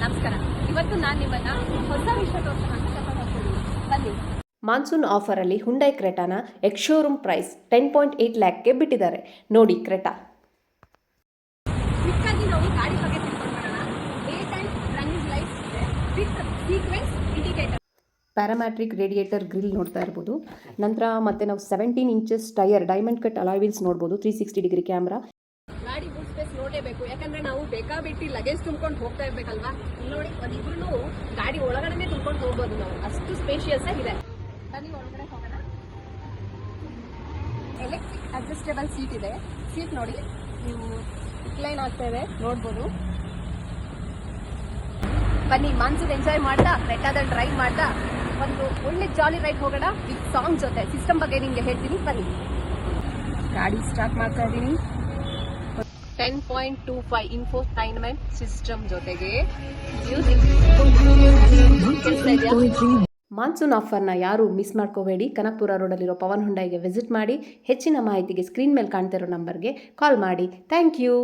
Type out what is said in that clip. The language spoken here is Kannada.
ನಮಸ್ಕಾರ. ಇವತ್ತು ನಾನು ನಿಮ್ಮನ್ನ ಹೊಸ ವಿಷಯ ತೋರಿಸೋಣ ಅಂತ ಕರ್ಕೊಂಡು ಹೋಗ್ತಿದ್ದೀನಿ. ಬನ್ನಿ. ಮಾನ್ಸೂನ್ ಆಫರಲ್ಲಿ ಹುಂಡೈ ಕ್ರೆಟಾನ ಎಕ್ಸ್ ಶೋರೂಮ್ ಪ್ರೈಸ್ 10.8 ಲ್ಯಾಕ್ಗೆ ಬಿಟ್ಟಿದ್ದಾರೆ. ನೋಡಿ ಕ್ರೆಟಾ. ಕ್ವಿಕ್ಕಾಗಿ ನಾವು ಗಾಡಿ ಬಗ್ಗೆ ತಿಳ್ಕೊಂಡ್ಬರೋಣ. ಡೇ ಟೈಮ್ ರನ್ನಿಂಗ್ ಲೈಟ್ಸ್ ಇದೆ, with sequence indicator, parametric radiator grille ನೋಡ್ತಾ ಇರ್ಬೋದು. ನಂತರ ಮತ್ತೆ ನಾವು 17 inches tyre diamond cut alloy wheels ನೋಡ್ಬೋದು. 360 ಡಿಗ್ರಿ ಕ್ಯಾಮ್ರಾ. ಗಾಡಿ ಬೂಟ್ ಸ್ಪೇಸ್ ನೋಡಲೇಬೇಕು, ಯಾಕಂದ್ರೆ ನಾವು ಬೇಕಾಬಿಟ್ಟು ಲಗೇಜ್ ತುಂಬ್ಕೊಂಡು ಹೋಗ್ತಾ ಇರ್ಬೇಕಲ್ವಾ. ನೋಡಿ, ಒಂದಿಬ್ರು ಗಾಡಿ ಒಳಗಡೆ ತುಂಬ್ಕೊಂಡು ಹೋಗ್ಬೋದು ನಾವು, ಅಷ್ಟು ಸ್ಪೇಷಿಯಸ್ ಆಗಿದೆ. ಬನ್ನಿ ಒಳಗಡೆ ಹೋಗೋಣ. ಎಲೆಕ್ಟ್ರಿಕ್ ಅಡ್ಜಸ್ಟೇಬಲ್ ಸೀಟ್ ಇದೆ. ಸೀಟ್ ನೋಡಿ, ನೀವು ರಿಕ್ಲೈನ್ ಆಗ್ತಾ ಇದೆ ನೋಡ್ಬೋದು. ಬನ್ನಿ ಮಾನ್ಸೂನ್ ಎಂಜಾಯ್ ಮಾಡ್ತಾ ಕ್ರೆಟಾದಲ್ಲಿ ಡ್ರೈವ್ ಮಾಡ್ತಾ ಒಂದು ಒಳ್ಳೆ ಜಾಲಿ ರೈಡ್ ಹೋಗೋಣ ವಿತ್ ಸಾಂಗ್ ಜೊತೆ. ಸಿಸ್ಟಮ್ ಬಗ್ಗೆ ನಿಮಗೆ ಹೇಳ್ತೀನಿ ಬನ್ನಿ. ಗಾಡಿ ಸ್ಟಾರ್ಟ್ ಮಾಡ್ತಾ ಇದ್ದೀನಿ. 10.25 ಇನ್ಫೋಟೈನ್ಮೆಂಟ್ ಸಿಸ್ಟಮ್ ಜೊತೆಗೆ ಮಾನ್ಸೂನ್ ಆಫರ್ನ ಯಾರು ಮಿಸ್ ಮಾಡ್ಕೋಬೇಡಿ. ಕನಕಪುರ ರೋಡಲ್ಲಿರೋ ಪವನ್ ಹುಂಡೈಗೆ ವಿಸಿಟ್ ಮಾಡಿ. ಹೆಚ್ಚಿನ ಮಾಹಿತಿಗೆ ಸ್ಕ್ರೀನ್ ಮೇಲೆ ಕಾಣ್ತಿರೋ ನಂಬರ್ಗೆ ಕಾಲ್ ಮಾಡಿ. Thank you.